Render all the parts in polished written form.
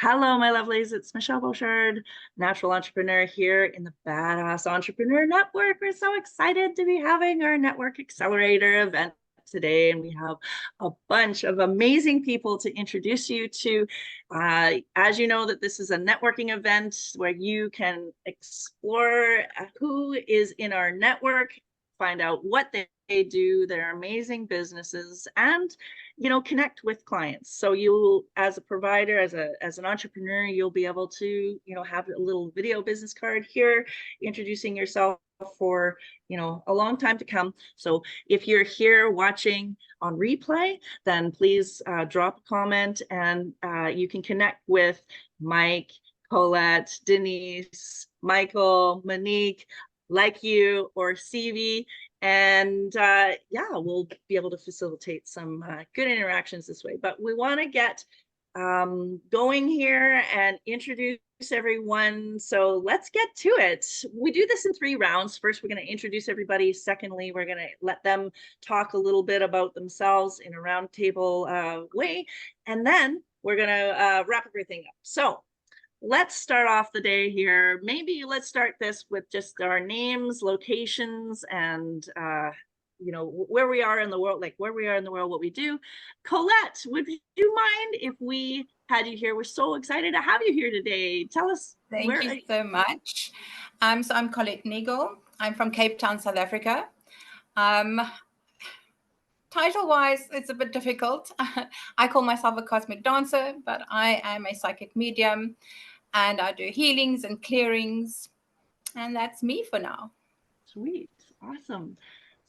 Hello, my lovelies. It's Michelle Beauchard, natural entrepreneur here in the Badass Entrepreneur Network. We're so excited to be having our Network Accelerator event today, and we have a bunch of amazing people to introduce you to. As you know, that this is a networking event where you can explore who is in our network, find out what they do, their amazing businesses, and connect with clients. So you'll, as a provider, as an entrepreneur, you'll be able to have a little video business card here introducing yourself for a long time to come. So if you're here watching on replay, then please drop a comment, and you can connect with Mike, Colette, Denise, Michael, Monique, like you, or CV. And yeah, we'll be able to facilitate some good interactions this way. But we want to get going here and introduce everyone. So let's get to it. We do this in 3 rounds. First, we're going to introduce everybody. Secondly, we're going to let them talk a little bit about themselves in a roundtable way. And then we're going to wrap everything up. So let's start off the day here. Maybe let's start this with just our names, locations, and where we are in the world, what we do. Colette, would you mind if we had you here? We're so excited to have you here today. Tell us. Thank you so much. So I'm Colette Nigel. I'm from Cape Town, South Africa. Title-wise, it's a bit difficult. I call myself a cosmic dancer, but I am a psychic medium, and I do healings and clearings, and that's me for now. Sweet. Awesome.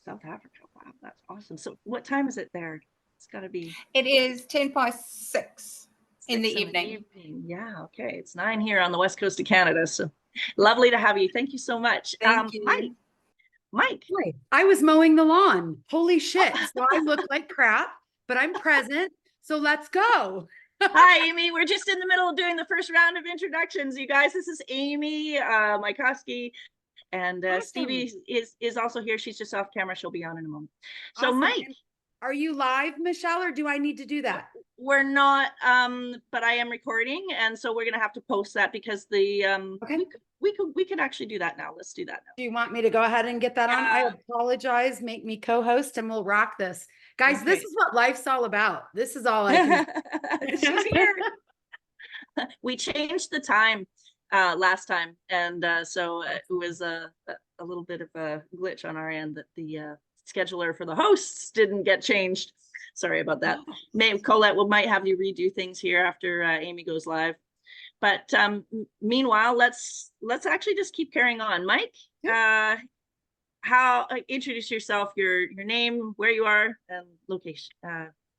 South Africa. Wow, that's awesome. So what time is it there? It's got to be... It is 6:10 in the evening. Yeah, okay. It's 9 here on the west coast of Canada. So lovely to have you. Thank you so much. Thank you. Mike. Hi. I was mowing the lawn. Holy shit. So I look like crap, but I'm present. So let's go. Hi, Amy. We're just in the middle of doing the first round of introductions. You guys, this is Amy Mykowski, and awesome. Stevie is also here. She's just off camera. She'll be on in a moment. So awesome. Mike. Are you live, Michelle, or do I need to do that? We're not, but I am recording, and so we're gonna have to post that because the okay. we could actually do that now. Let's do that now. Do you want me to go ahead and get that on? I apologize. Make me co-host, and we'll rock this, guys. Okay. This is what life's all about. This is all I can. She's here. We changed the time last time, and so it was a little bit of a glitch on our end that the scheduler for the hosts didn't get changed. Sorry about that. Maybe Colette might have you redo things here after Amy goes live. But meanwhile, let's actually just keep carrying on. Mike, introduce yourself, your name, where you are, and location,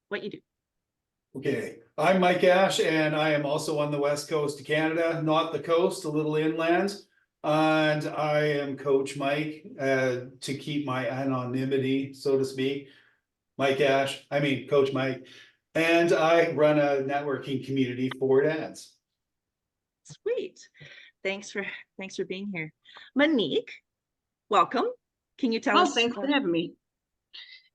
what you do. Okay, I'm Mike Ash, and I am also on the west coast of Canada, not the coast, a little inland. And I am Coach Mike, to keep my anonymity, so to speak. Coach Mike. And I run a networking community for dads. Sweet. Thanks for being here. Monique, welcome. Can you tell us? Thanks for having me.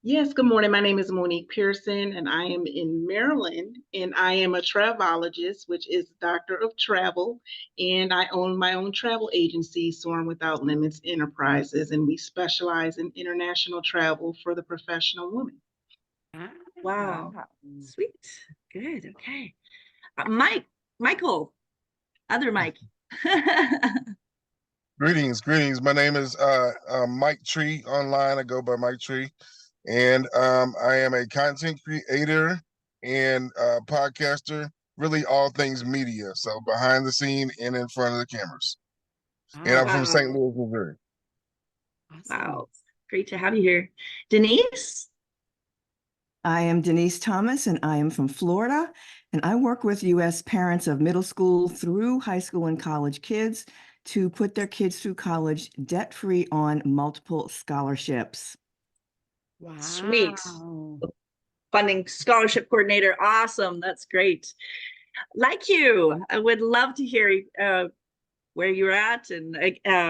Yes, good morning. My name is Monique Pearson, and I am in Maryland, and I am a travelologist, which is Doctor of Travel, and I own my own travel agency, Soaring Without Limits Enterprises, and we specialize in international travel for the professional woman. Wow. Sweet. Good. Okay. Michael, other Mike. Greetings. My name is Mike Tree. Online, I go by Mike Tree. And I am a content creator and podcaster, really all things media. So behind the scene and in front of the cameras. And I'm from St. Louis, Missouri. Awesome. Wow. Great to have you here. Denise? I am Denise Thomas, and I am from Florida. And I work with U.S. parents of middle school through high school and college kids to put their kids through college debt-free on multiple scholarships. Wow. Sweet. Funding scholarship coordinator. Awesome. That's great. Like you, I would love to hear where you're at and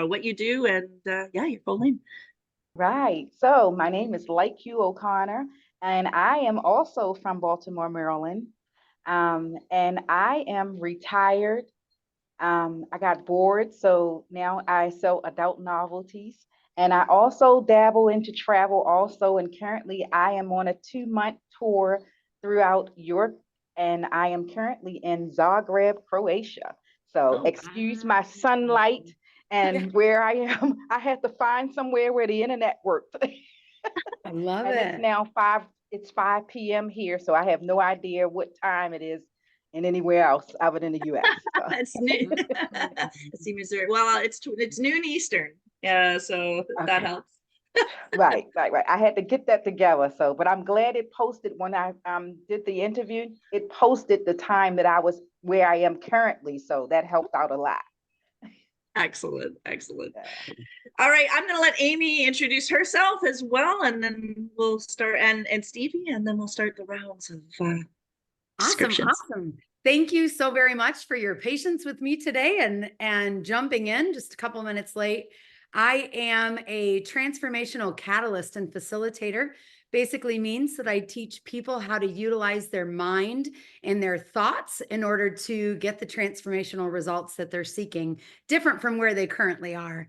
what you do, and yeah, your full name. Right. So my name is Like You O'Connor, and I am also from Baltimore, Maryland. And I am retired. I got bored, so now I sell adult novelties. And I also dabble into travel also. And currently I am on a 2-month tour throughout Europe. And I am currently in Zagreb, Croatia. So Oh, excuse my wow. sunlight Yeah, and where I am. I had to find somewhere where the internet worked. I love And it's it. now it's 5 p.m. here, so I have no idea what time it is in anywhere else other than the US. So. It's new. Let's see, Missouri. Well, it's noon Eastern. Yeah, so that Okay. helps. Right. I had to get that together. So, but I'm glad it posted when I did the interview. It posted the time that I was where I am currently, so that helped out a lot. Excellent, excellent. Yeah. All right, I'm going to let Amy introduce herself as well, and then we'll start, and Stevie, and then we'll start the rounds of Awesome, descriptions. awesome. Thank you so very much for your patience with me today and jumping in just a couple minutes late. I am a transformational catalyst and facilitator. Basically means that I teach people how to utilize their mind and their thoughts in order to get the transformational results that they're seeking, different from where they currently are.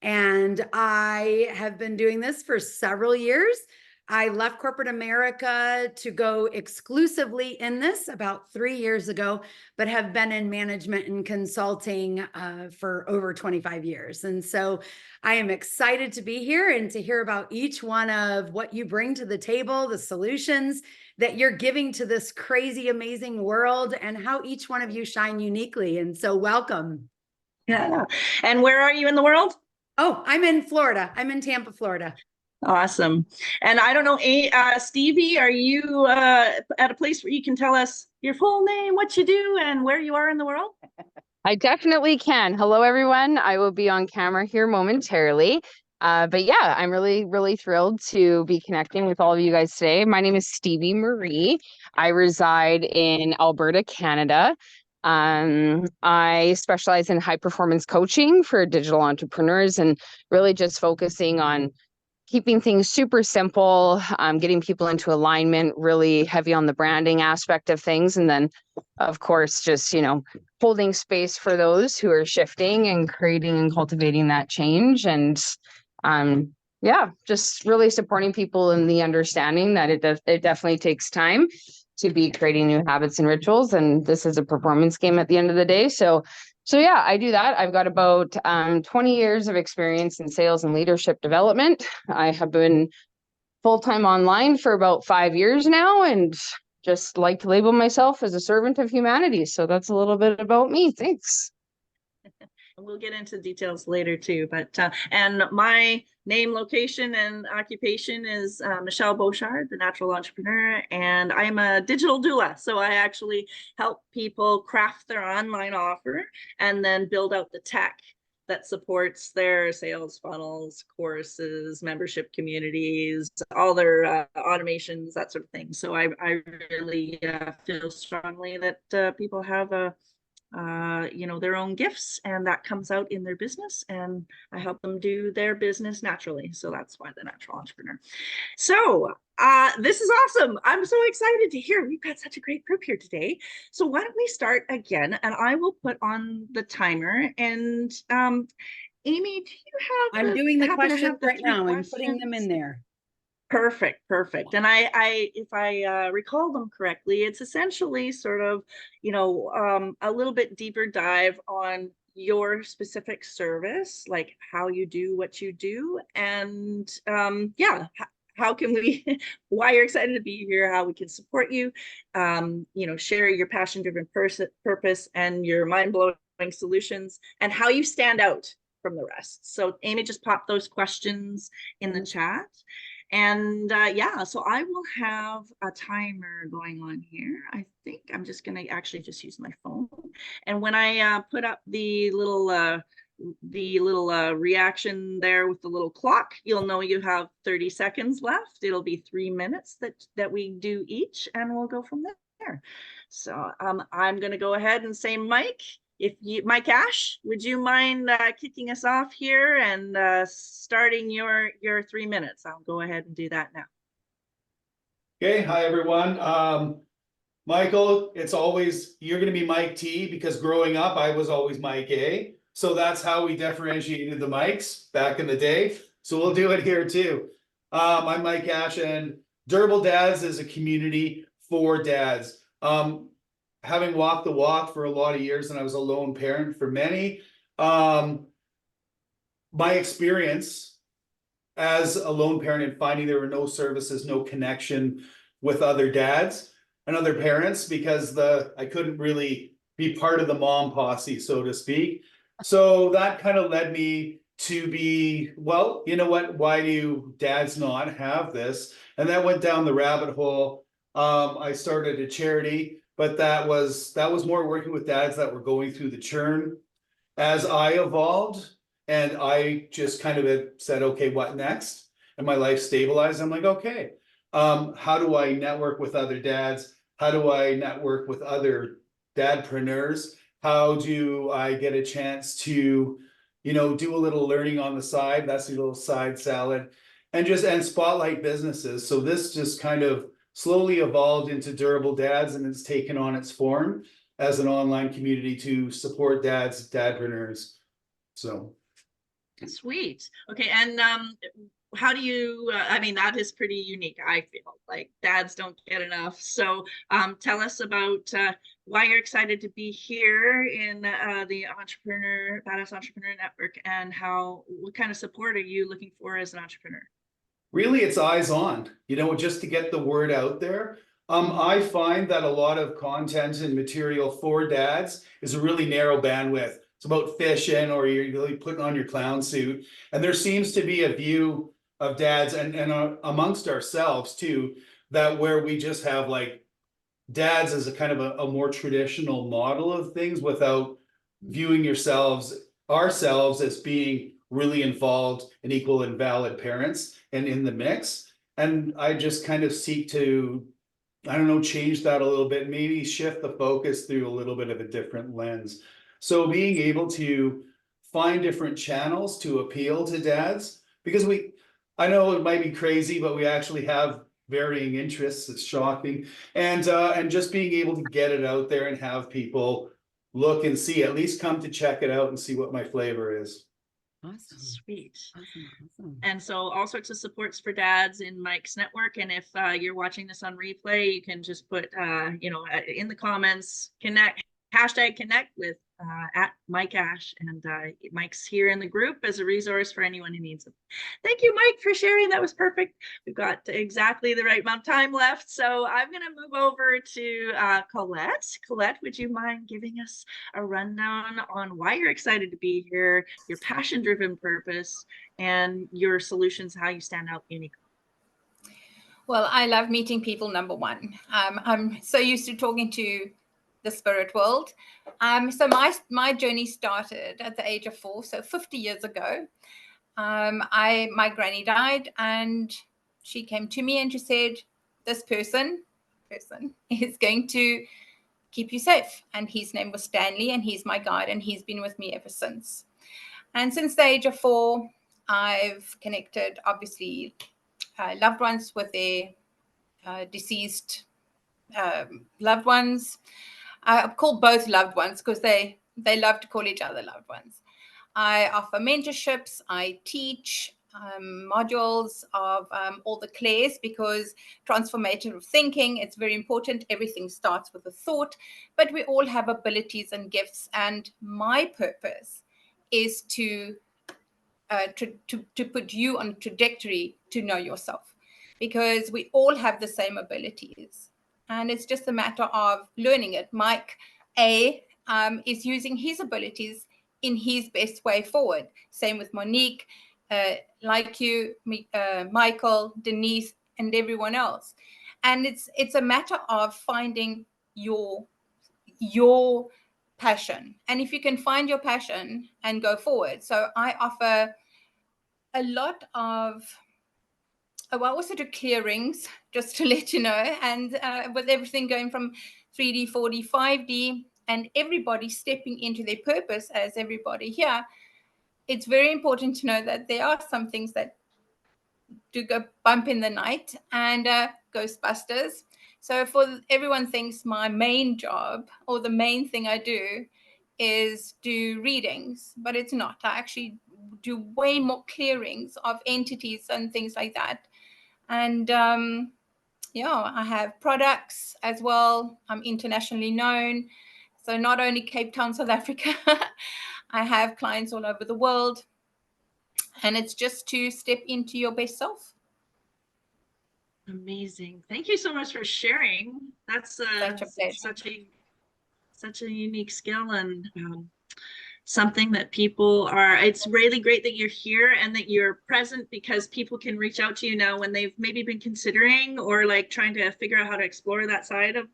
And I have been doing this for several years. I left corporate America to go exclusively in this about 3 years ago, but have been in management and consulting for over 25 years. And so I am excited to be here and to hear about each one of what you bring to the table, the solutions that you're giving to this crazy, amazing world, and how each one of you shine uniquely. And so welcome. Yeah. And where are you in the world? Oh, I'm in Florida. I'm in Tampa, Florida. Awesome. And I don't know, Stevie, are you at a place where you can tell us your full name, what you do, and where you are in the world? I definitely can. Hello, everyone. I will be on camera here momentarily. But yeah, I'm really, really thrilled to be connecting with all of you guys today. My name is Stevie Marie. I reside in Alberta, Canada. I specialize in high performance coaching for digital entrepreneurs and really just focusing on keeping things super simple, getting people into alignment, really heavy on the branding aspect of things. And then, of course, just, holding space for those who are shifting and creating and cultivating that change. And yeah, just really supporting people in the understanding that it definitely takes time to be creating new habits and rituals. And this is a performance game at the end of the day. So yeah, I do that. I've got about 20 years of experience in sales and leadership development. I have been full-time online for about 5 years now and just like to label myself as a servant of humanity. So that's a little bit about me. Thanks. We'll get into details later too, but and my name, location, and occupation is Michelle Beauchard, the natural entrepreneur, and I'm a digital doula. So I actually help people craft their online offer and then build out the tech that supports their sales funnels, courses, membership communities, all their automations, that sort of thing. So I really feel strongly that people have their own gifts, and that comes out in their business, and I help them do their business naturally. So that's why the natural entrepreneur. So this is awesome. I'm so excited to hear. We've got such a great group here today. So why don't we start again, and I will put on the timer. And Amy, do you have I'm doing the happen to questions have the right 3 now. I'm questions? putting them in there. Perfect. And if I recall them correctly, it's essentially sort of, a little bit deeper dive on your specific service, like how you do what you do, and how can we, why you're excited to be here, how we can support you, share your passion-driven purpose and your mind-blowing solutions, and how you stand out from the rest. So Amy just popped those questions in the chat. And so I will have a timer going on here. I think I'm just going to actually just use my phone. And when I put up the little reaction there with the little clock, you'll know you have 30 seconds left. It'll be 3 minutes that we do each, and we'll go from there. So I'm going to go ahead and say, Mike Ash, would you mind kicking us off here and starting your 3 minutes? I'll go ahead and do that now. Okay, hi everyone. Michael, you're gonna be Mike T, because growing up, I was always Mike A. So that's how we differentiated the mics back in the day. So we'll do it here too. I'm Mike Ash, and Durable Dads is a community for dads. Having walked the walk for a lot of years, and I was a lone parent for many, my experience as a lone parent and finding there were no services, no connection with other dads and other parents, because I couldn't really be part of the mom posse, so to speak. So that kind of led me to be, well, you know what, why do dads not have this? And that went down the rabbit hole. I started a charity, but that was more working with dads that were going through the churn. As I evolved, and I just kind of said, okay, what next? And my life stabilized. I'm like, okay, how do I network with other dads? How do I network with other dadpreneurs? How do I get a chance to, do a little learning on the side? That's a little side salad, and spotlight businesses. So this just kind of slowly evolved into Durable Dads, and it's taken on its form as an online community to support dadpreneurs. So Sweet. Okay, and how do you? I mean, that is pretty unique. I feel like dads don't get enough. So tell us about why you're excited to be here in the Badass Entrepreneur Network, and what kind of support are you looking for as an entrepreneur? really, it's eyes on, just to get the word out there. I find that a lot of content and material for dads is a really narrow bandwidth. It's about fishing, or you're really putting on your clown suit. And there seems to be a view of dads and amongst ourselves too, that where we just have like dads as a kind of a more traditional model of things, without viewing ourselves as being really involved and equal and valid parents and in the mix. And I just kind of seek to, I don't know, change that a little bit, maybe shift the focus through a little bit of a different lens. So being able to find different channels to appeal to dads, because I know it might be crazy, but we actually have varying interests. It's shocking. And just being able to get it out there and have people look and see, at least come to check it out and see what my flavor is. Awesome. Sweet. Awesome. And so all sorts of supports for dads in Mike's network. And if you're watching this on replay, you can just put, in the comments, hashtag connect with at Mike Ash, and Mike's here in the group as a resource for anyone who needs it. Thank you, Mike, for sharing. That was perfect. We've got exactly the right amount of time left. So I'm going to move over to Colette. Colette, would you mind giving us a rundown on why you're excited to be here, your passion-driven purpose, and your solutions, how you stand out uniquely? Well, I love meeting people, number one. I'm so used to talking to the spirit world. So my journey started at the age of 4, so 50 years ago. My granny died, and she came to me and she said, this person is going to keep you safe. And his name was Stanley, and he's my guide, and he's been with me ever since. And since the age of 4, I've connected, obviously, loved ones with their deceased loved ones. I call both loved ones because they love to call each other loved ones. I offer mentorships. I teach modules of all the clairs, because transformative thinking, it's very important. Everything starts with a thought, but we all have abilities and gifts. And my purpose is to put you on a trajectory to know yourself, because we all have the same abilities. And it's just a matter of learning it. Mike A is using his abilities in his best way forward. Same with Monique, like you, Michael, Denise, and everyone else. And it's a matter of finding your passion. And if you can find your passion and go forward. So I offer a lot of also do clearings, just to let you know, and with everything going from 3D, 4D, 5D, and everybody stepping into their purpose, as everybody here, it's very important to know that there are some things that do go bump in the night, and Ghostbusters. So for everyone thinks my main job or the main thing I do is do readings, but it's not. I actually do way more clearings of entities and things like that. And yeah, I have products as well. I'm internationally known. So not only Cape Town, South Africa, I have clients all over the world. And it's just to step into your best self. Amazing. Thank you so much for sharing. That's Such a pleasure. such a unique skill, and something that people are, it's really great that you're here and that you're present, because people can reach out to you now when they've maybe been considering or like trying to figure out how to explore that side of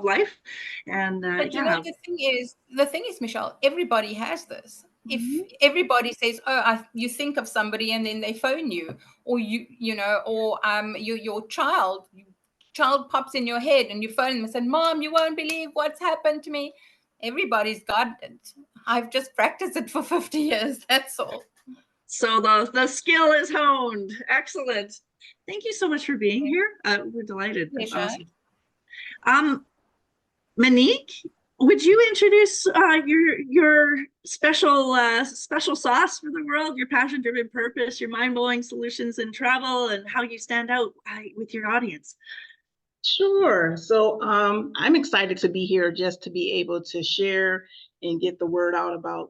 life. And But you know, the thing is, Michelle, everybody has this. If everybody says, "Oh, you think of somebody," and then they phone you, or you know, or your child pops in your head, and you phone them and say, "Mom, you won't believe what's happened to me." Everybody's got it. I've just practiced it for 50 years. That's all. So the skill is honed. Excellent. Thank you so much for being here. We're delighted. That's Pleasure. awesome. Monique, would you introduce your special sauce for the world, your passion-driven purpose, your mind-blowing solutions in travel, and how you stand out with your audience? Sure. So I'm excited to be here, just to be able to share and get the word out about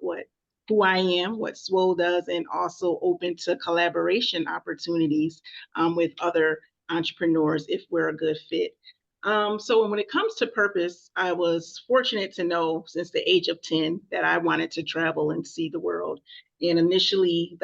who I am, what SWO does, and also open to collaboration opportunities with other entrepreneurs if we're a good fit. So when it comes to purpose, I was fortunate to know since the age of 10 that I wanted to travel and see the world. And initially,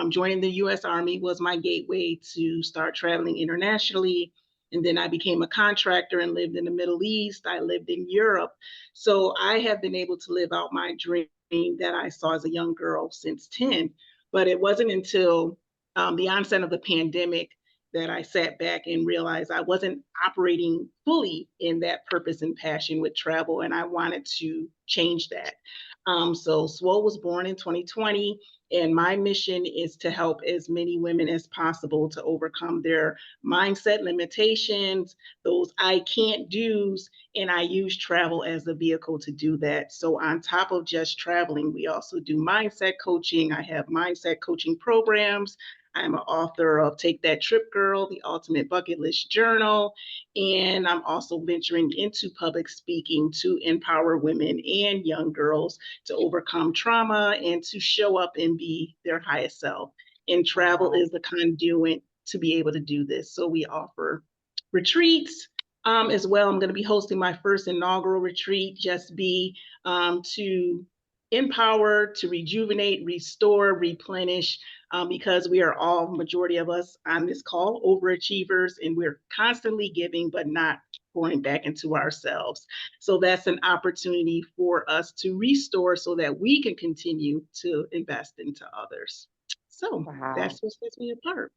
joining the U.S. Army was my gateway to start traveling internationally. And then I became a contractor and lived in the Middle East. I lived in Europe. So I have been able to live out my dream that I saw as a young girl since 10. But it wasn't until the onset of the pandemic that I sat back and realized I wasn't operating fully in that purpose and passion with travel, and I wanted to change that. So SWO was born in 2020, and my mission is to help as many women as possible to overcome their mindset limitations, those I can't do's, and I use travel as a vehicle to do that. So on top of just traveling, we also do mindset coaching. I have mindset coaching programs. I'm an author of Take That Trip Girl, the Ultimate Bucket List Journal, and I'm also venturing into public speaking to empower women and young girls to overcome trauma and to show up and be their highest self. And travel is the conduit to be able to do this. So we offer retreats as well. I'm going to be hosting my first inaugural retreat, Just Be, to empower, to rejuvenate, restore, replenish, because we are all, majority of us on this call, overachievers, and we're constantly giving, but not pouring back into ourselves. So that's an opportunity for us to restore so that we can continue to invest into others. So that's what sets me apart.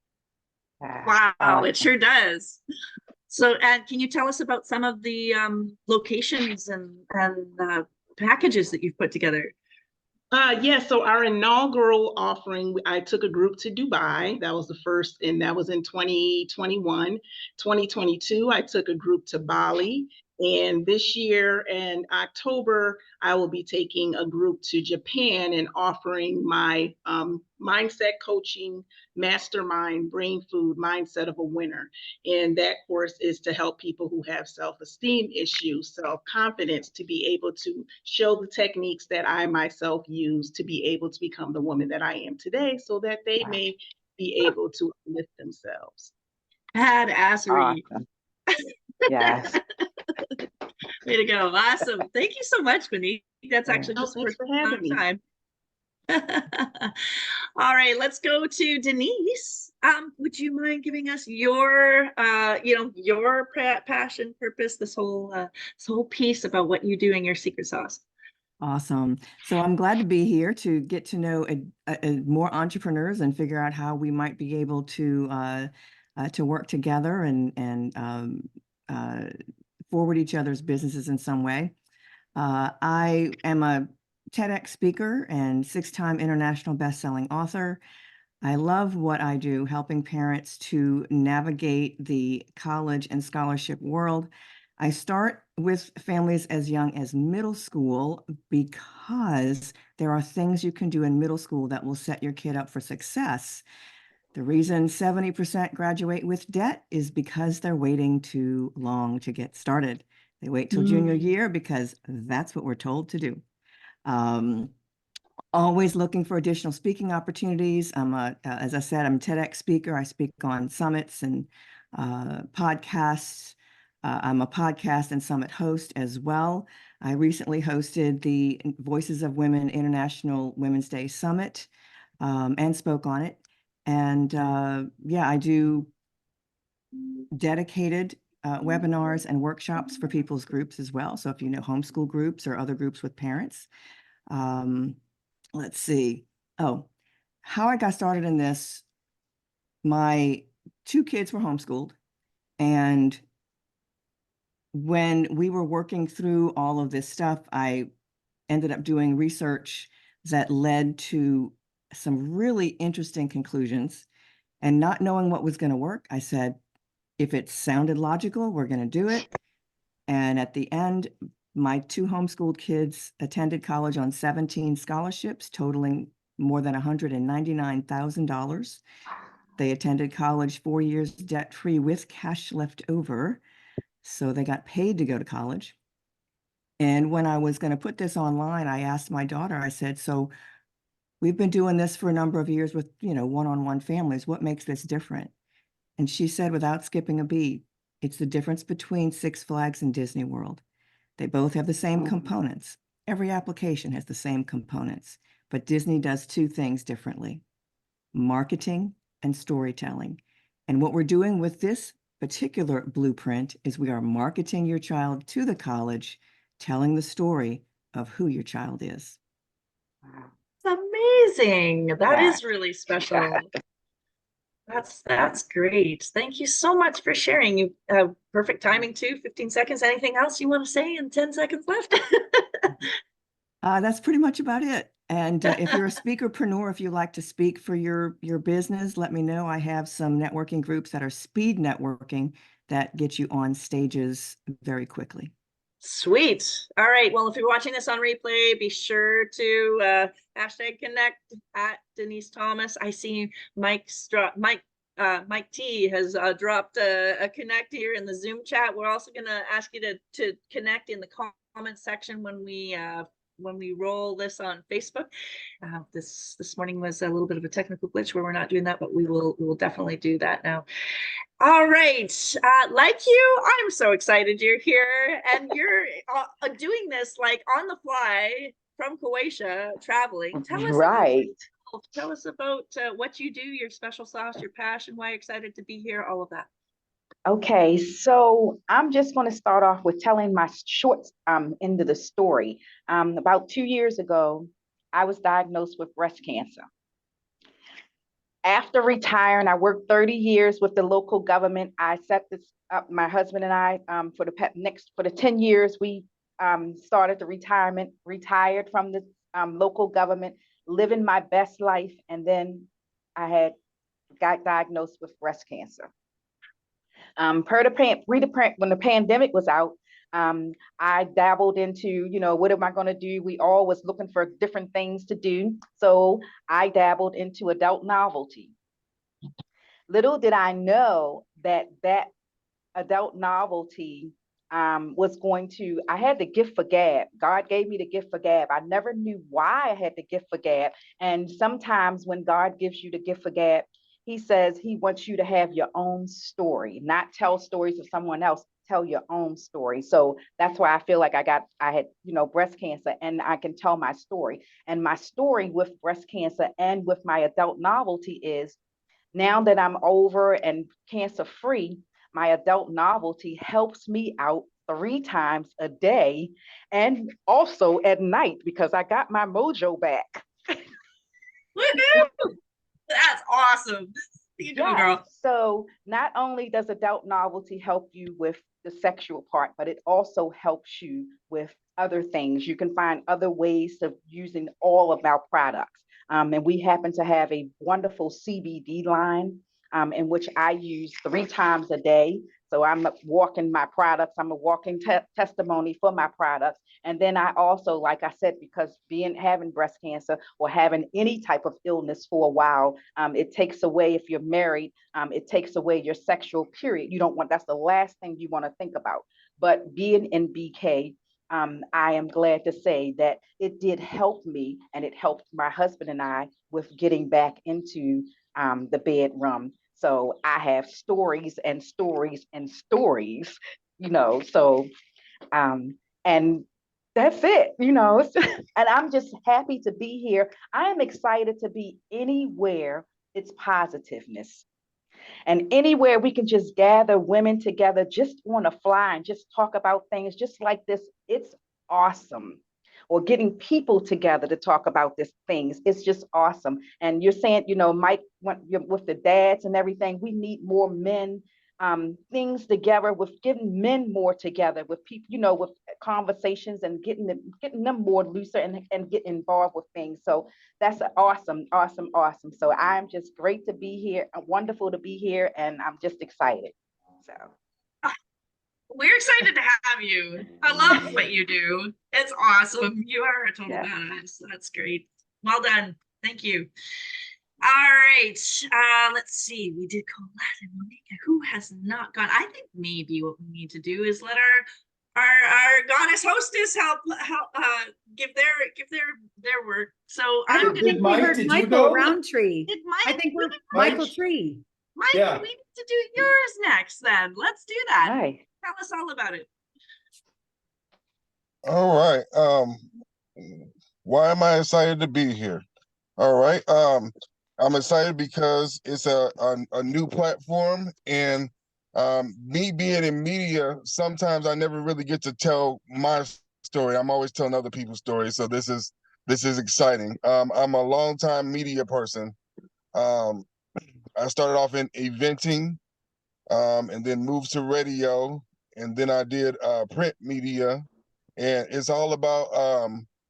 Wow, it sure does. So, and can you tell us about some of the locations and packages that you've put together? Yes, so our inaugural offering, I took a group to Dubai. That was the first, and that was in 2021. 2022, I took a group to Bali. And this year in October, I will be taking a group to Japan and offering my mindset coaching mastermind, brain food, mindset of a winner. And that course is to help people who have self-esteem issues, self-confidence, to be able to show the techniques that I myself use to be able to become the woman that I am today, so that they may be able to lift themselves. Badassery. Awesome. Yes. Way to go. Awesome. Thank you so much, Monique. That's actually just thanks for having me. Time. All right, let's go to Denise. Would you mind giving us your your passion, purpose, this whole piece about what you do in your secret sauce? Awesome. So I'm glad to be here to get to know more entrepreneurs and figure out how we might be able to work together and forward each other's businesses in some way. I am a TEDx speaker and 6-time international best-selling author. I love what I do, helping parents to navigate the college and scholarship world. I start with families as young as middle school because there are things you can do in middle school that will set your kid up for success. The reason 70% graduate with debt is because they're waiting too long to get started. They wait till junior year because that's what we're told to do. Always looking for additional speaking opportunities. As I said, I'm a TEDx speaker. I speak on summits and podcasts. I'm a podcast and summit host as well. I recently hosted the Voices of Women International Women's Day Summit and spoke on it. And yeah, I do dedicated webinars and workshops for people's groups as well. So if you know homeschool groups or other groups with parents, let's see. Oh, how I got started in this, my 2 kids were homeschooled. And when we were working through all of this stuff, I ended up doing research that led to some really interesting conclusions. And not knowing what was going to work, I said, if it sounded logical, we're going to do it. And at the end, my 2 homeschooled kids attended college on 17 scholarships, totaling more than $199,000. They attended college 4 years debt-free with cash left over. So they got paid to go to college. And when I was going to put this online, I asked my daughter, I said, so we've been doing this for a number of years with, one-on-one families. What makes this different? And she said, without skipping a beat, it's the difference between Six Flags and Disney World. They both have the same components. Every application has the same components, but Disney does 2 things differently: marketing and storytelling. And what we're doing with this particular blueprint is we are marketing your child to the college, telling the story of who your child is. It's amazing. That is really special. That's great. Thank you so much for sharing. You perfect timing too. 15 seconds. Anything else you want to say in 10 seconds left? That's pretty much about it. And if you're a speakerpreneur, if you like to speak for your business, let me know. I have some networking groups that are speed networking that get you on stages very quickly. Sweet. All right. Well, if you're watching this on replay, be sure to hashtag connect at Denise Thomas. I see Mike T has dropped a connect here in the Zoom chat. We're also going to ask you to connect in the comment section when we roll this on Facebook. This morning was a little bit of a technical glitch where we're not doing that, but we will definitely do that now. All right. Like you, I'm so excited you're here and you're doing this like on the fly from Croatia, traveling. Tell us about what you do, your special sauce, your passion, why you're excited to be here, all of that. Okay, so I'm just going to start off with telling my short end of the story. About 2 years ago, I was diagnosed with breast cancer. After retiring, I worked 30 years with the local government. I set this up, my husband and I, for the 10 years we started the retired from the local government, living my best life, and then I got diagnosed with breast cancer. When the pandemic was out, I dabbled into, what am I going to do? We all was looking for different things to do. So I dabbled into adult novelty. Little did I know that adult novelty I had the gift for gab. God gave me the gift for gab. I never knew why I had the gift for gab. And sometimes when God gives you the gift for gab, he says he wants you to have your own story, not tell stories of someone else, tell your own story. So that's why I feel like I had, breast cancer, and I can tell my story. And my story with breast cancer and with my adult novelty is, now that I'm over and cancer free, my adult novelty helps me out 3 times a day and also at night because I got my mojo back. That's awesome. You doing, girl? So not only does adult novelty help you with the sexual part, but it also helps you with other things. You can find other ways of using all of our products. And we happen to have a wonderful CBD line in which I use 3 times a day. So I'm walking my products. I'm a walking testimony for my products. And then I also, like I said, because having breast cancer or having any type of illness for a while, it takes away, if you're married, it takes away your sexual period. You don't want, that's the last thing you want to think about. But being in BK, I am glad to say that it did help me, and it helped my husband and I with getting back into the bedroom. So I have stories and stories and stories, so and that's it, and I'm just happy to be here. I am excited to be anywhere it's positiveness. And anywhere we can just gather women together just on a fly and just talk about things just like this, it's awesome. Or getting people together to talk about these things, it's just awesome. And you're saying, Mike, with the dads and everything, we need more men, things together, with getting men more together with people, with conversations and getting them more looser and get involved with things. So that's awesome, awesome, awesome. So I'm just great to be here, wonderful to be here, and I'm just excited. So we're excited to have you. I love what you do. It's awesome. You are a total badass. That's great. Well done. Thank you. All right. Let's see. We did Colette and Monica. Who has not gone? I think maybe what we need to do is let our goddess hostess help give their work. So I don't think we heard Michael Roundtree. I think we're Michael Tree. Mike, Yeah. we need to do yours next then. Let's do that. Hi. Tell us all about it. All right. Why am I excited to be here? All right. I'm excited because it's a new platform, and me being in media, sometimes I never really get to tell my story. I'm always telling other people's stories. So this is exciting. I'm a longtime media person. I started off in eventing, and then moved to radio, and then I did print media, and it's all about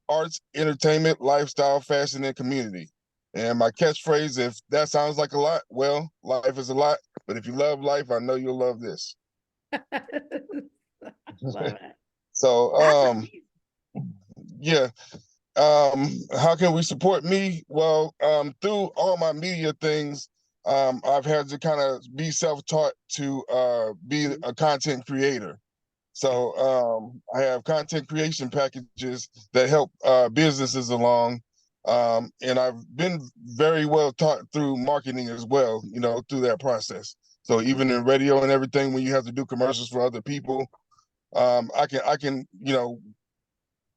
arts, entertainment, lifestyle, fashion, and community. And my catchphrase, if that sounds like a lot, well, life is a lot, but if you love life, I know you'll love this. Love it. So, yeah. How can we support me? Well, through all my media things, I've had to kind of be self-taught to be a content creator. So I have content creation packages that help businesses along. And I've been very well taught through marketing as well, through that process. So even in radio and everything, when you have to do commercials for other people, I can,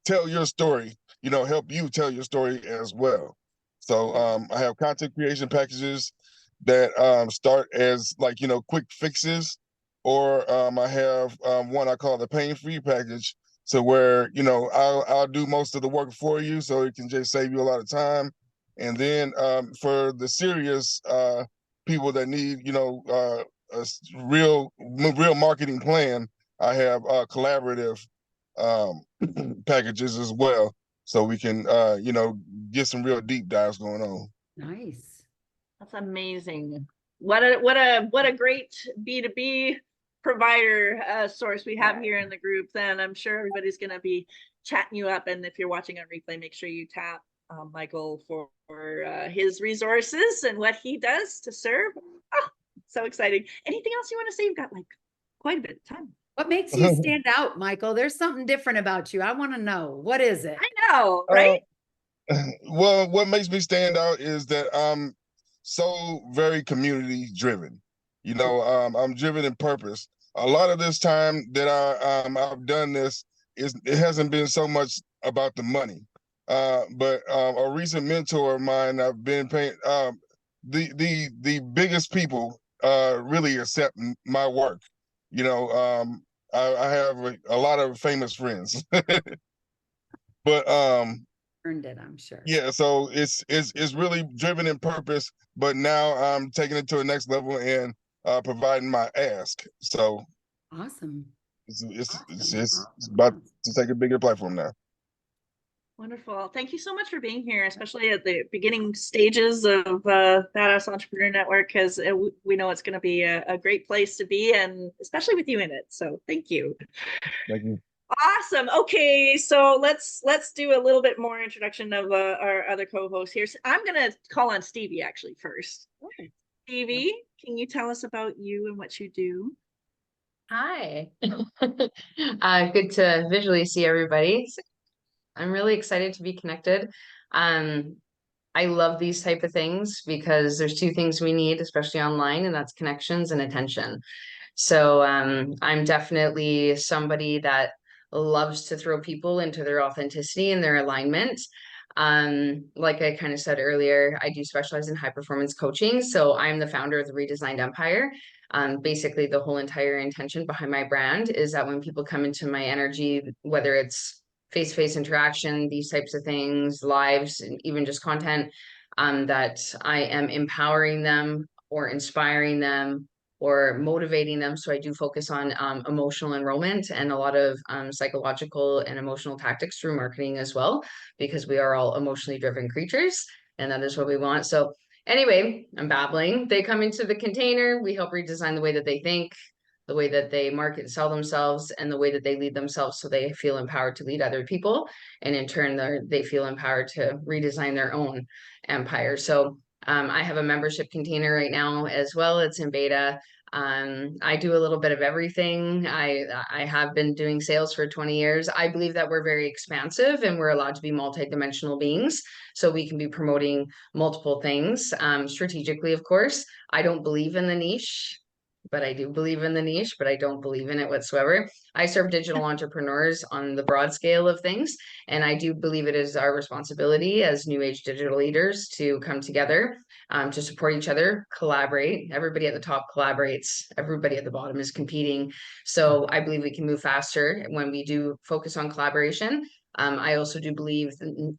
tell your story, help you tell your story as well. So I have content creation packages that start as quick fixes, or I have one I call the pain-free package. So where, I'll do most of the work for you, so it can just save you a lot of time. And then for the serious people that need, a real marketing plan, I have collaborative packages as well, so we can get some real deep dives going on. Nice. That's amazing. What a great B2B provider source we have here in the group. Then I'm sure everybody's going to be chatting you up, and if you're watching on replay, make sure you tap Michael for his resources and what he does to serve. Oh, so exciting. Anything else you want to say? You've got quite a bit of time. What makes you stand out, Michael? There's something different about you. I want to know. What is it? I know, right? Well, what makes me stand out is that I'm so very community driven. I'm driven in purpose. A lot of this time that I've done this, it hasn't been so much about the money. But a recent mentor of mine, I've been paying the biggest people really accept my work. I have a lot of famous friends, but Earned it, I'm sure. yeah. So it's really driven in purpose. But now I'm taking it to the next level and providing my ask. So Awesome. it's about to take a bigger platform now. Wonderful. Thank you so much for being here, especially at the beginning stages of Badass Entrepreneur Network, because we know it's going to be a great place to be, and especially with you in it. So thank you. Thank you. Awesome. Okay, so let's do a little bit more introduction of our other co-hosts here. So I'm going to call on Stevie actually first. Okay. Stevie, can you tell us about you and what you do? Hi. Good to visually see everybody. I'm really excited to be connected. I love these type of things because there's two things we need, especially online, and that's connections and attention. So I'm definitely somebody that loves to throw people into their authenticity and their alignment. Like I kind of said earlier, I do specialize in high performance coaching. So I'm the founder of the Redesigned Empire. Basically, the whole entire intention behind my brand is that when people come into my energy, whether it's face-to-face interaction, these types of things, lives, and even just content, that I am empowering them or inspiring them or motivating them. So I do focus on emotional enrollment and a lot of psychological and emotional tactics through marketing as well, because we are all emotionally driven creatures and that is what we want. So anyway, I'm babbling. They come into the container. We help redesign the way that they think, the way that they market and sell themselves, and the way that they lead themselves so they feel empowered to lead other people. And in turn, they feel empowered to redesign their own empire. So I have a membership container right now as well. It's in beta. I do a little bit of everything. I have been doing sales for 20 years. I believe that we're very expansive and we're allowed to be multidimensional beings. So we can be promoting multiple things strategically, of course. I don't believe in the niche, but I do believe in the niche, but I don't believe in it whatsoever. I serve digital entrepreneurs on the broad scale of things. And I do believe it is our responsibility as new age digital leaders to come together, to support each other, collaborate. Everybody at the top collaborates. Everybody at the bottom is competing. So I believe we can move faster when we do focus on collaboration. I also do believe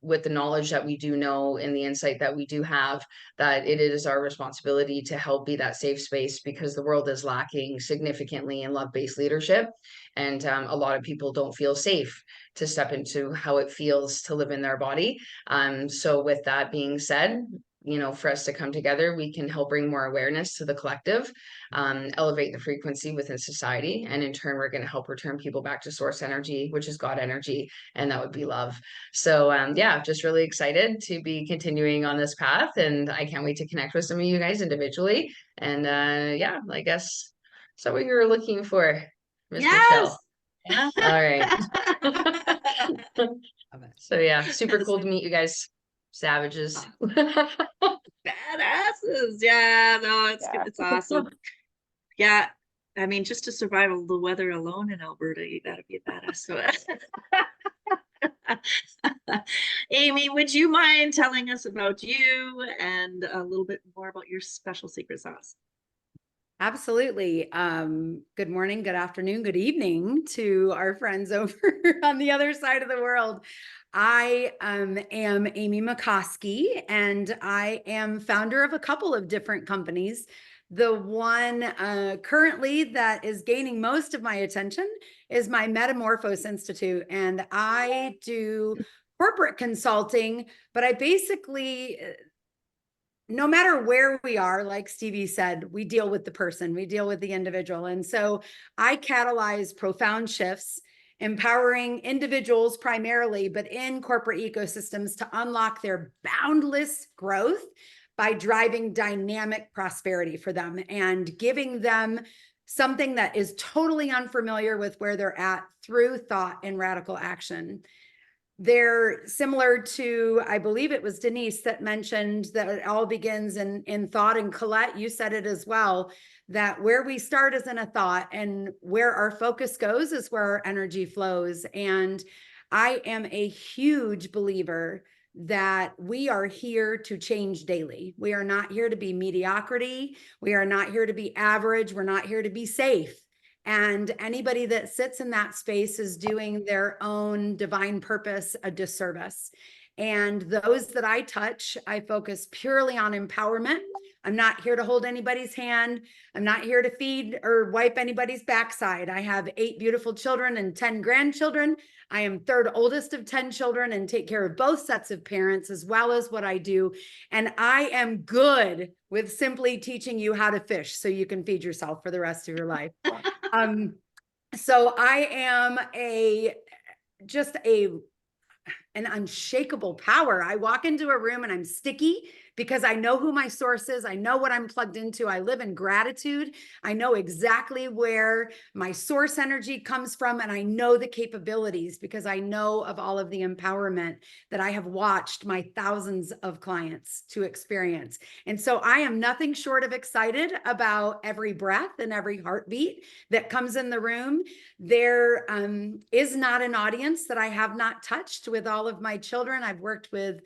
with the knowledge that we do know and the insight that we do have, that it is our responsibility to help be that safe space, because the world is lacking significantly in love-based leadership. And a lot of people don't feel safe to step into how it feels to live in their body. So with that being said, for us to come together, we can help bring more awareness to the collective, elevate the frequency within society. And in turn, we're going to help return people back to source energy, which is God energy. And that would be love. So yeah, just really excited to be continuing on this path. And I can't wait to connect with some of you guys individually. And yeah, I guess so what you're looking for, Miss Michelle. Yeah. All right. So yeah, super cool to meet you guys. Savages. Badasses. Yeah, no, it's awesome. Yeah. I mean, just to survive the weather alone in Alberta, you gotta be a badass. So Amy, would you mind telling us about you and a little bit more about your special secret sauce? Absolutely. Good morning, good afternoon, good evening to our friends over on the other side of the world. I am Amy McCoskey, and I am founder of a couple of different companies. The one currently that is gaining most of my attention is my Metamorphose Institute, and I do corporate consulting, but I basically, no matter where we are, like Stevie said, we deal with the person, we deal with the individual. And so I catalyze profound shifts, empowering individuals primarily, but in corporate ecosystems to unlock their boundless growth by driving dynamic prosperity for them and giving them something that is totally unfamiliar with where they're at through thought and radical action. They're similar to, I believe it was Denise that mentioned that it all begins in thought, and Colette, you said it as well, that where we start is in a thought and where our focus goes is where our energy flows. And I am a huge believer that we are here to change daily. We are not here to be mediocrity. We are not here to be average. We're not here to be safe. And anybody that sits in that space is doing their own divine purpose a disservice. And those that I touch, I focus purely on empowerment. I'm not here to hold anybody's hand. I'm not here to feed or wipe anybody's backside. I have 8 beautiful children and 10 grandchildren. I am third oldest of 10 children and take care of both sets of parents as well as what I do. And I am good with simply teaching you how to fish so you can feed yourself for the rest of your life. So I am just an unshakable power. I walk into a room and I'm sticky because I know who my source is. I know what I'm plugged into. I live in gratitude. I know exactly where my source energy comes from, and I know the capabilities because I know of all of the empowerment that I have watched my thousands of clients to experience. And so I am nothing short of excited about every breath and every heartbeat that comes in the room. There is not an audience that I have not touched with all of my children. I've worked with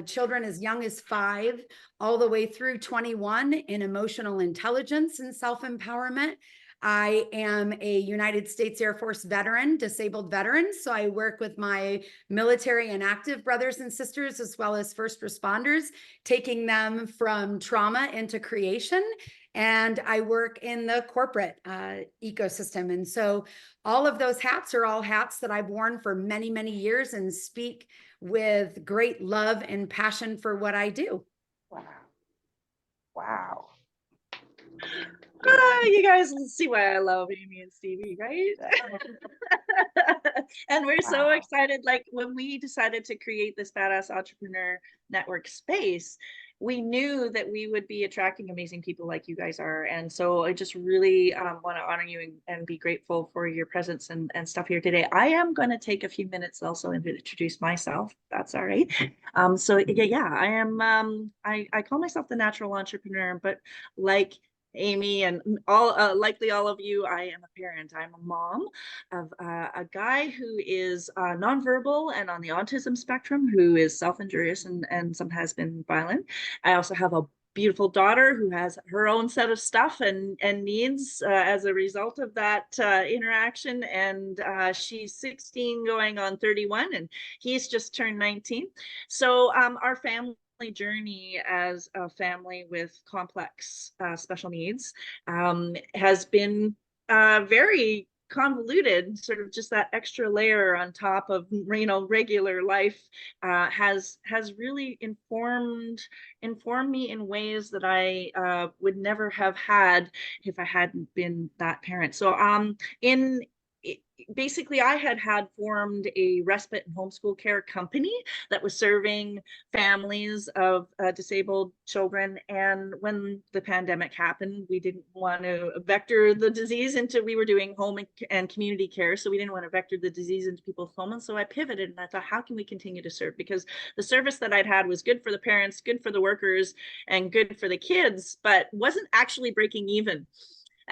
children as young as 5 all the way through 21 in emotional intelligence and self-empowerment. I am a United States Air Force veteran, disabled veteran. So I work with my military and active brothers and sisters, as well as first responders, taking them from trauma into creation. And I work in the corporate ecosystem. And so all of those hats are all hats that I've worn for many, many years and speak with great love and passion for what I do. Wow. Wow. You guys see why I love Amy and Stevie, right? And we're so Wow. excited. Like when we decided to create this Badass Entrepreneur Network space, we knew that we would be attracting amazing people like you guys are. And so I just really want to honor you and be grateful for your presence and stuff here today. I am going to take a few minutes also and introduce myself. That's all right. So yeah, I am, I call myself the natural entrepreneur, but like Amy and all likely all of you, I am a parent. I'm a mom of a guy who is nonverbal and on the autism spectrum, who is self-injurious and sometimes has been violent. I also have a beautiful daughter who has her own set of stuff and needs as a result of that interaction. And she's 16 going on 31, and he's just turned 19. So our family journey as a family with complex special needs has been very convoluted. Sort of just that extra layer on top of regular life has really informed me in ways that I would never have had if I hadn't been that parent. So in basically I had formed a respite and homeschool care company that was serving families of disabled children. And when the pandemic happened, we didn't want to vector the disease into, we were doing home and community care. So we didn't want to vector the disease into people's homes. And so I pivoted and I thought, how can we continue to serve? Because the service that I'd had was good for the parents, good for the workers, and good for the kids, but wasn't actually breaking even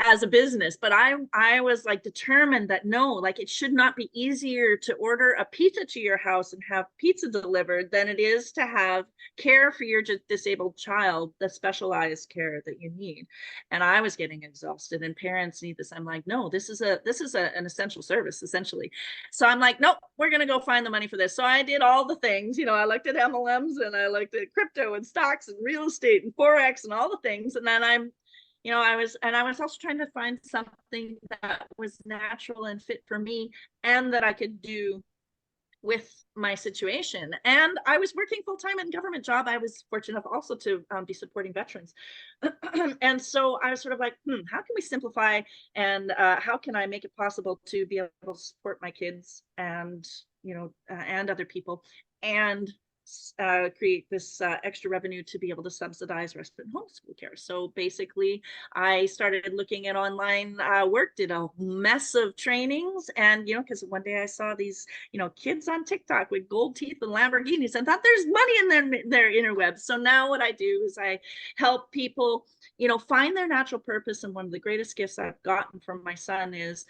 as a business. But I was like determined that no, like it should not be easier to order a pizza to your house and have pizza delivered than it is to have care for your disabled child, the specialized care that you need. And I was getting exhausted, and parents need this. I'm like, no, this is an essential service essentially. So I'm like, nope, we're gonna go find the money for this. So I did all the things, I looked at MLMs and I looked at crypto and stocks and real estate and Forex and all the things. And then I was also trying to find something that was natural and fit for me and that I could do with my situation. And I was working full-time in a government job. I was fortunate enough also to be supporting veterans. And so I was sort of like, how can we simplify and how can I make it possible to be able to support my kids and, and other people and create this extra revenue to be able to subsidize respite and homeschool care. So basically, I started looking at online work, did a mess of trainings, and because one day I saw these kids on TikTok with gold teeth and Lamborghinis, and thought there's money in their interwebs. So now what I do is I help people find their natural purpose. And one of the greatest gifts I've gotten from my son is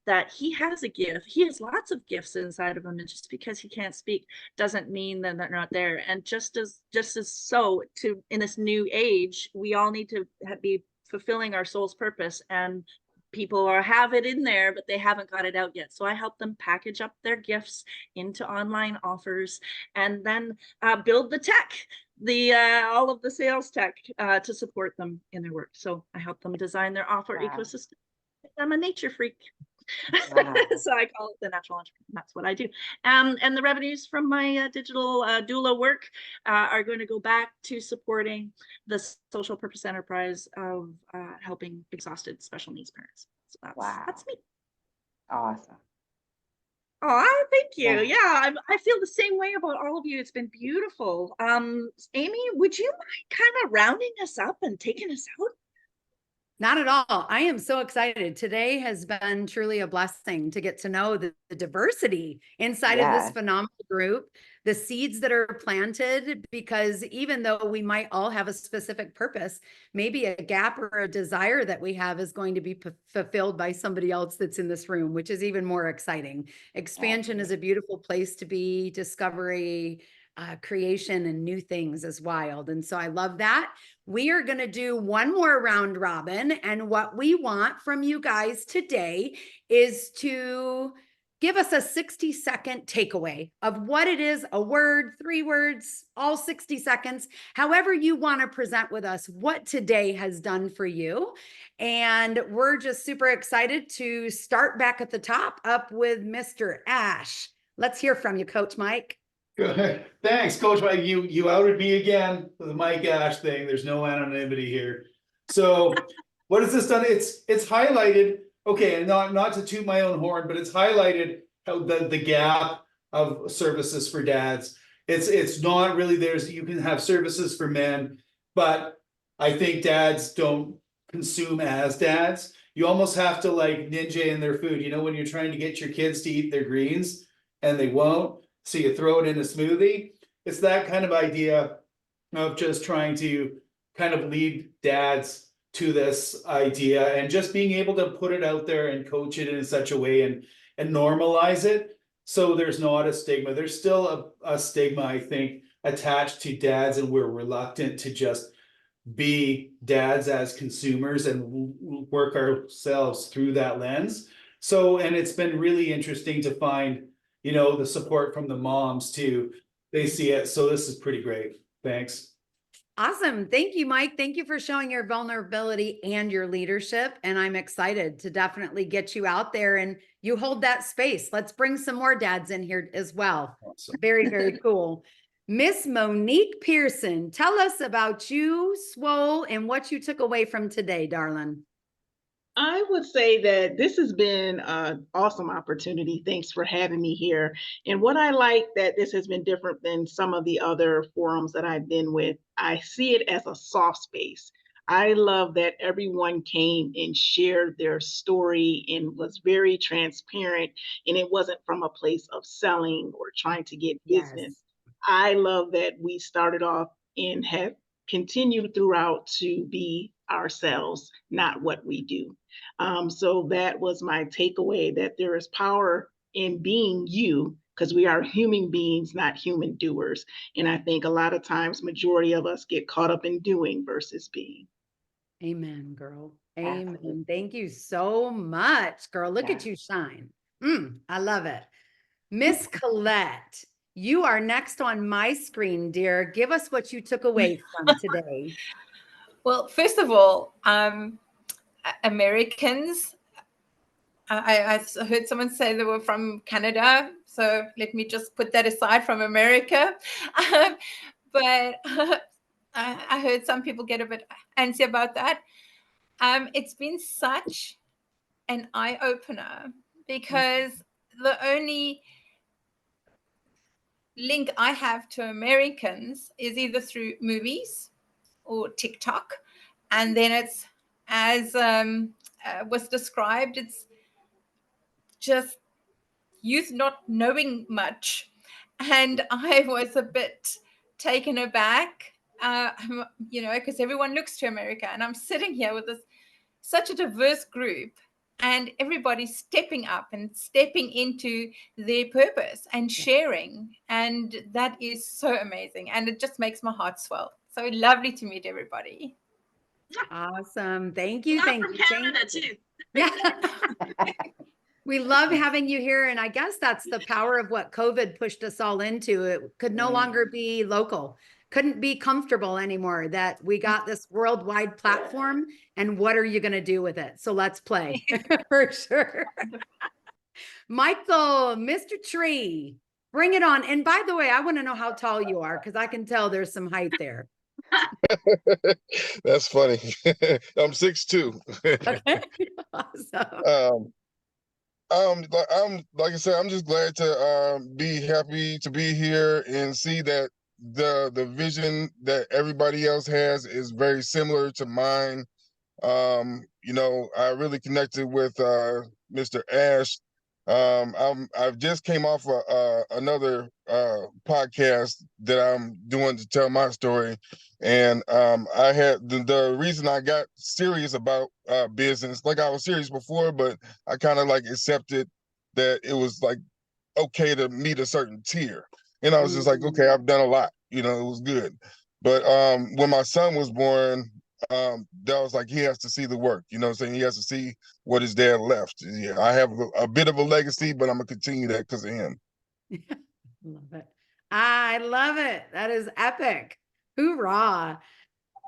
that he has a gift. He has lots of gifts inside of him, and just because he can't speak doesn't mean that they're not there. And just as so to in this new age, we all need to be fulfilling our soul's purpose, and people have it in there, but they haven't got it out yet. So I help them package up their gifts into online offers and then build the tech the all of the sales tech to support them in their work. So I help them design their offer Wow. ecosystem. I'm a nature freak. Wow. So I call it the natural entrepreneur. That's what I do. And the revenues from my digital doula work are going to go back to supporting the social purpose enterprise of helping exhausted special needs parents. So that's me. Awesome. Oh, thank you. Yeah. Yeah, I feel the same way about all of you. It's been beautiful. Amy, would you mind kind of rounding us up and taking us out? Not at all. I am so excited. Today has been truly a blessing to get to know the diversity inside of this Yes. phenomenal group, the seeds that are planted, because even though we might all have a specific purpose, maybe a gap or a desire that we have is going to be fulfilled by somebody else that's in this room, which is even more exciting. Expansion is a beautiful place to be. Discovery, creation, and new things is wild. And so I love that. We are going to do one more round robin. And what we want from you guys today is to give us a 60-second takeaway of what it is, a word, 3 words, all 60 seconds, however you want to present with us what today has done for you. And we're just super excited to start back at the top up with Mr. Ash. Let's hear from you, Coach Mike. Good. Thanks, Coach Mike. You outed me again with the Mike Ash thing. There's no anonymity here. So what has this done? It's highlighted. Okay, and not to toot my own horn, but it's highlighted how the gap of services for dads. It's not really you can have services for men, but I think dads don't consume as dads. You almost have to like ninja in their food. You know, when you're trying to get your kids to eat their greens and they won't. So you throw it in a smoothie. It's that kind of idea of just trying to kind of lead dads to this idea and just being able to put it out there and coach it in such a way and normalize it. So there's not a stigma. There's still a stigma, I think, attached to dads, and we're reluctant to just be dads as consumers and work ourselves through that lens. So, and it's been really interesting to find, you know, the support from the moms too. They see it. So this is pretty great. Thanks. Awesome. Thank you, Mike. Thank you for showing your vulnerability and your leadership. And I'm excited to definitely get you out there and you hold that space. Let's bring some more dads in here as well. Awesome. Very, very cool. Miss Monique Pearson, tell us about you, Swole, and what you took away from today, darling. I would say that this has been an awesome opportunity. Thanks for having me here. And what I like that this has been different than some of the other forums that I've been with, I see it as a soft space. I love that everyone came and shared their story and was very transparent, and it wasn't from a place of selling or trying to get business. I love that we started off and have continued throughout to be ourselves, not what we do. So that was my takeaway, that there is power in being you, because we are human beings, not human doers. And I think a lot of times, majority of us get caught up in doing versus being. Amen, girl. Amen. Absolutely. Thank you so much, girl. Look at you shine. I love it. Miss Colette, you are next on my screen, dear. Give us what you took away from today. Well, first of all, Americans, I heard someone say they were from Canada, so let me just put that aside from America. But I heard some people get a bit antsy about that. It's been such an eye-opener because the only link I have to Americans is either through movies or TikTok, and then it's as was described, it's just youth not knowing much, and I was a bit taken aback, you know, because everyone looks to America, and I'm sitting here with such a diverse group, and everybody stepping up and stepping into their purpose and sharing, and that is so amazing, and it just makes my heart swell. So lovely to meet everybody. Awesome. Thank you. Thank From you. Canada Thank you. too. Yeah. We love having you here. And I guess that's the power of what COVID pushed us all into. It could no longer be local, couldn't be comfortable anymore that we got this worldwide platform, and what are you going to do with it? So let's play for sure. Michael, Mr. Tree, bring it on. And by the way, I want to know how tall you are, because I can tell there's some height there. That's funny. I'm 6'2". Okay. Awesome. I'm like I said, I'm just glad to be happy to be here and see that the vision that everybody else has is very similar to mine. You know, I really connected with Mr. Ash. I've just came off another podcast that I'm doing to tell my story, and I had the reason I got serious about business. Like, I was serious before, but I kind of like accepted that it was like okay to meet a certain tier. And I was just like, okay, I've done a lot. You know, it was good. But when my son was born, that was like, he has to see the work. You know what I'm saying? He has to see what his dad left. Yeah, I have a bit of a legacy, but I'm gonna continue that because of him. Love it. I love it. That is epic. Hoorah.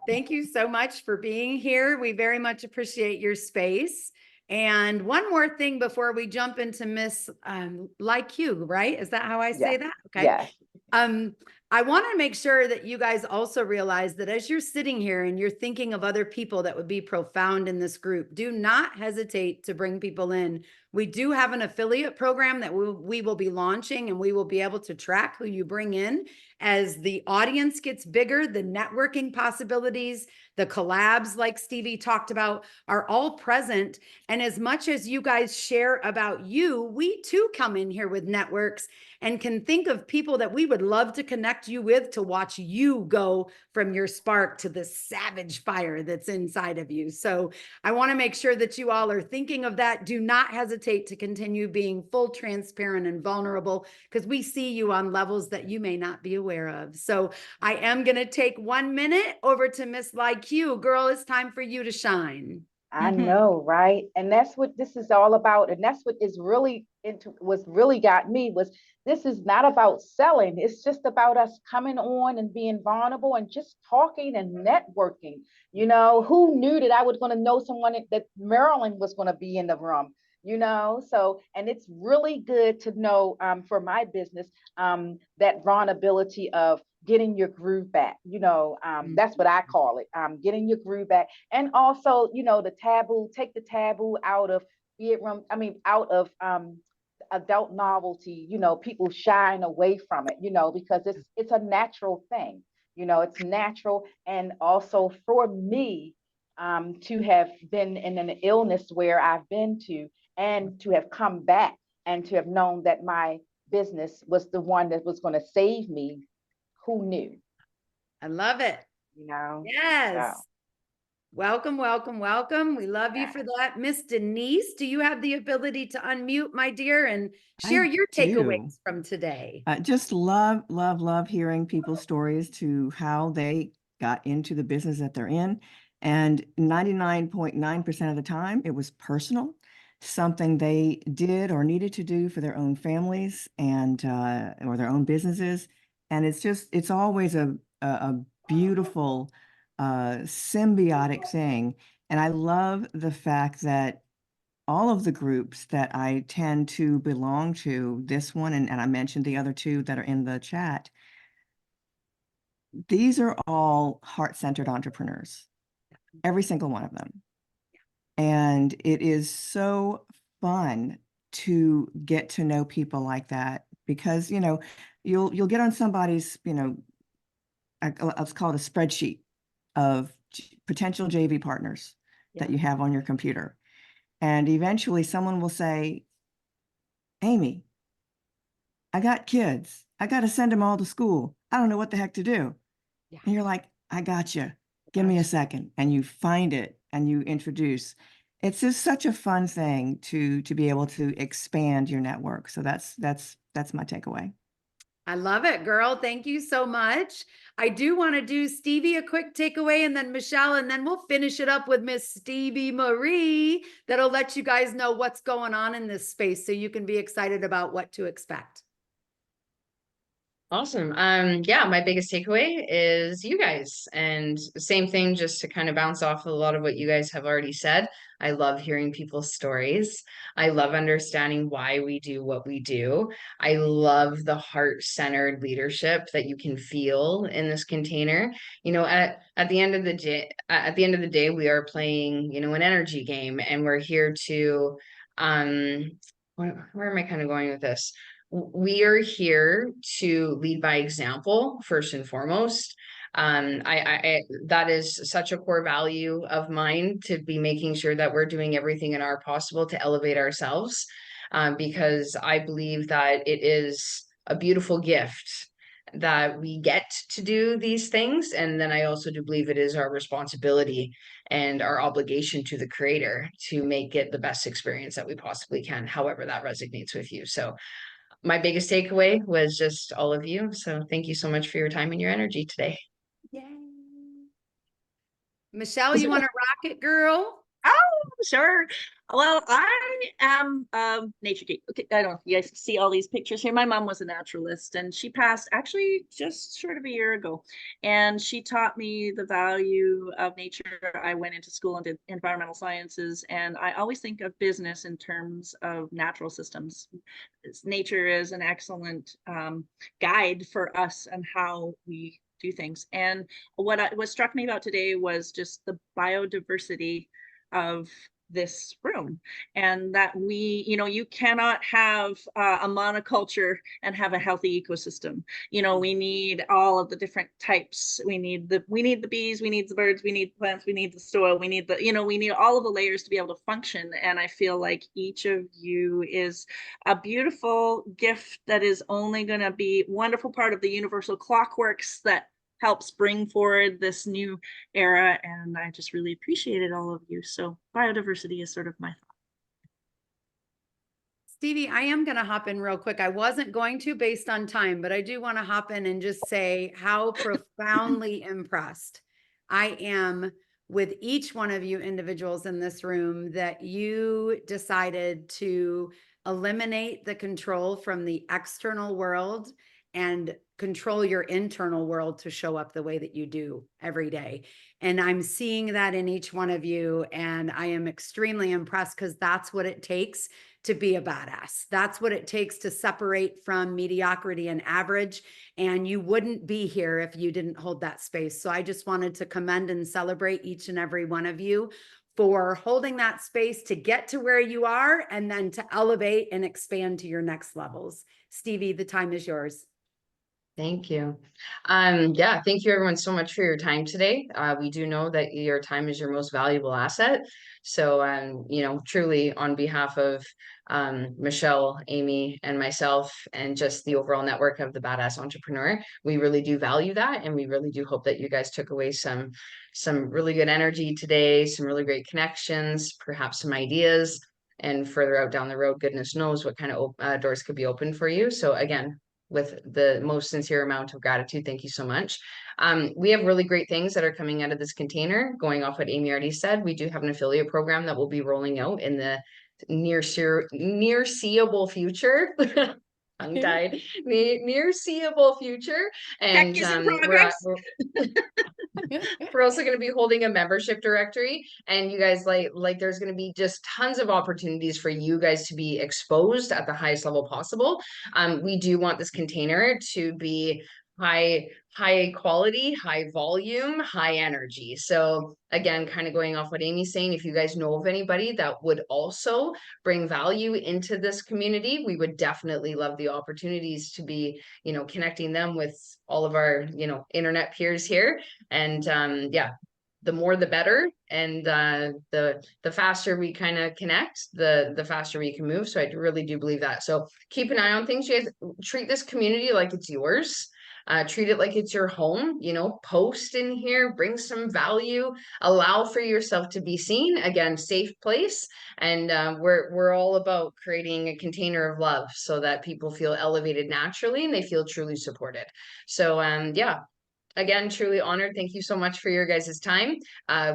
Thank you so much for being here. We very much appreciate your space. And one more thing before we jump into Miss Like You, right? Is that how I say that? Okay. Yes. I want to make sure that you guys also realize that as you're sitting here and you're thinking of other people that would be profound in this group, do not hesitate to bring people in. We do have an affiliate program that we will be launching, and we will be able to track who you bring in as the audience gets bigger. The networking possibilities, the collabs like Stevie talked about, are all present. And as much as you guys share about you, we too come in here with networks and can think of people that we would love to connect you with to watch you go from your spark to the savage fire that's inside of you. So I want to make sure that you all are thinking of that. Do not hesitate to continue being full, transparent, and vulnerable, because we see you on levels that you may not be aware of. So I am going to take 1 minute over to Miss Like You. Girl, it's time for you to shine. I know, right? And that's what this is all about. And that's what is really into what's really got me was this is not about selling. It's just about us coming on and being vulnerable and just talking and networking. You know, who knew that I was going to know someone that Marilyn was going to be in the room? You know, so and it's really good to know for my business that vulnerability of getting your groove back. You know, that's what I call it, getting your groove back. And also, you know, the taboo, take the taboo out of bedroom, out of adult novelty, you know, people shying away from it, you know, because it's a natural thing, you know, it's natural. And also for me, to have been in an illness where I've been to, and to have come back and to have known that my business was the one that was going to save me, who knew? I love it. You know? Yes. So. Welcome, welcome, welcome. We love you for that. Miss Denise, do you have the ability to unmute, my dear, and share your takeaways from today? Just love, love, love hearing people's stories to how they got into the business that they're in. And 99.9% of the time, it was personal, something they did or needed to do for their own families and or their own businesses. And it's always a beautiful symbiotic thing. And I love the fact that all of the groups that I tend to belong to, this one, and I mentioned the other two that are in the chat, these are all heart-centered entrepreneurs, every single one of them. And it is so fun to get to know people like that, because, you know, you'll get on somebody's, you know, let's call it a spreadsheet of potential JV partners that you have on your computer. And eventually someone will say, Amy, I got kids. I got to send them all to school. I don't know what the heck to do. Yeah. And you're like, I got you. Give me a second. And you find it and you introduce. It's just such a fun thing to be able to expand your network. So that's my takeaway. I love it, girl. Thank you so much. I do want to do Stevie a quick takeaway, and then Michelle, and then we'll finish it up with Miss Stevie Marie. That'll let you guys know what's going on in this space so you can be excited about what to expect. Awesome. Yeah, my biggest takeaway is you guys, and same thing, just to kind of bounce off a lot of what you guys have already said. I love hearing people's stories. I love understanding why we do what we do. I love the heart-centered leadership that you can feel in this container. You know, at the end of the day, we are playing, you know, an energy game, and we're here to where am I kind of going with this? We are here to lead by example first and foremost. That is such a core value of mine, to be making sure that we're doing everything in our possible to elevate ourselves, because I believe that it is a beautiful gift that we get to do these things. And then I also do believe it is our responsibility and our obligation to the creator to make it the best experience that we possibly can, however that resonates with you. So my biggest takeaway was just all of you. So thank you so much for your time and your energy today. Yay. Michelle, you want to rock it, girl? Oh, sure. Well, I am a nature geek. Okay, I don't know if you guys see all these pictures here. My mom was a naturalist, and she passed actually just short of a year ago. And she taught me the value of nature. I went into school and did environmental sciences, and I always think of business in terms of natural systems. Nature is an excellent guide for us and how we do things. And what struck me about today was just the biodiversity of this room, and that we, you know, you cannot have a monoculture and have a healthy ecosystem. You know, we need all of the different types. We need the bees, we need the birds, we need plants, we need the soil, we need the, you know, we need all of the layers to be able to function. And I feel like each of you is a beautiful gift that is only going to be a wonderful part of the universal clockworks that helps bring forward this new era. And I just really appreciated all of you. So biodiversity is sort of my thought. Stevie, I am going to hop in real quick. I wasn't going to based on time, but I do want to hop in and just say how profoundly impressed I am with each one of you individuals in this room that you decided to eliminate the control from the external world and control your internal world to show up the way that you do every day. And I'm seeing that in each one of you. And I am extremely impressed, because that's what it takes to be a badass. That's what it takes to separate from mediocrity and average. And you wouldn't be here if you didn't hold that space. So I just wanted to commend and celebrate each and every one of you for holding that space to get to where you are, and then to elevate and expand to your next levels. Stevie, the time is yours. Thank you. Yeah, thank you everyone so much for your time today. We do know that your time is your most valuable asset. So, you know, truly on behalf of Michelle, Amy, and myself, and just the overall network of the Badass Entrepreneur, we really do value that. And we really do hope that you guys took away some really good energy today, some really great connections, perhaps some ideas, and further out down the road, goodness knows what kind of doors could be open for you. So again, with the most sincere amount of gratitude, thank you so much. We have really great things that are coming out of this container. Going off what Amy already said, we do have an affiliate program that will be rolling out in the near seeable future. Tongue-tied. Near seeable future. And we're also going to be holding a membership directory, and you guys, like there's going to be just tons of opportunities for you guys to be exposed at the highest level possible. We do want this container to be high quality, high volume, high energy. So again, kind of going off what Amy's saying, if you guys know of anybody that would also bring value into this community, we would definitely love the opportunities to be, you know, connecting them with all of our, you know, internet peers here. And yeah, the more the better. And the faster we kind of connect, the faster we can move. So I really do believe that. So keep an eye on things. You guys treat this community like it's yours. Treat it like it's your home, you know, post in here, bring some value, allow for yourself to be seen. Again, safe place. And we're all about creating a container of love so that people feel elevated naturally and they feel truly supported. So yeah, again, truly honored. Thank you so much for your guys' time.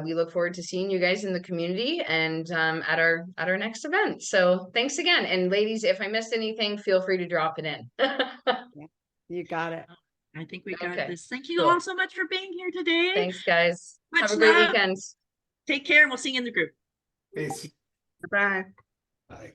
We look forward to seeing you guys in the community and at our next event. So thanks again. And ladies, if I missed anything, feel free to drop it in. You got it. I think we got Okay, this. Thank you cool. all so much for being here today. Thanks, guys. Much Have a great love. weekend. Take care, and we'll see you in the group. Peace. Bye. Bye.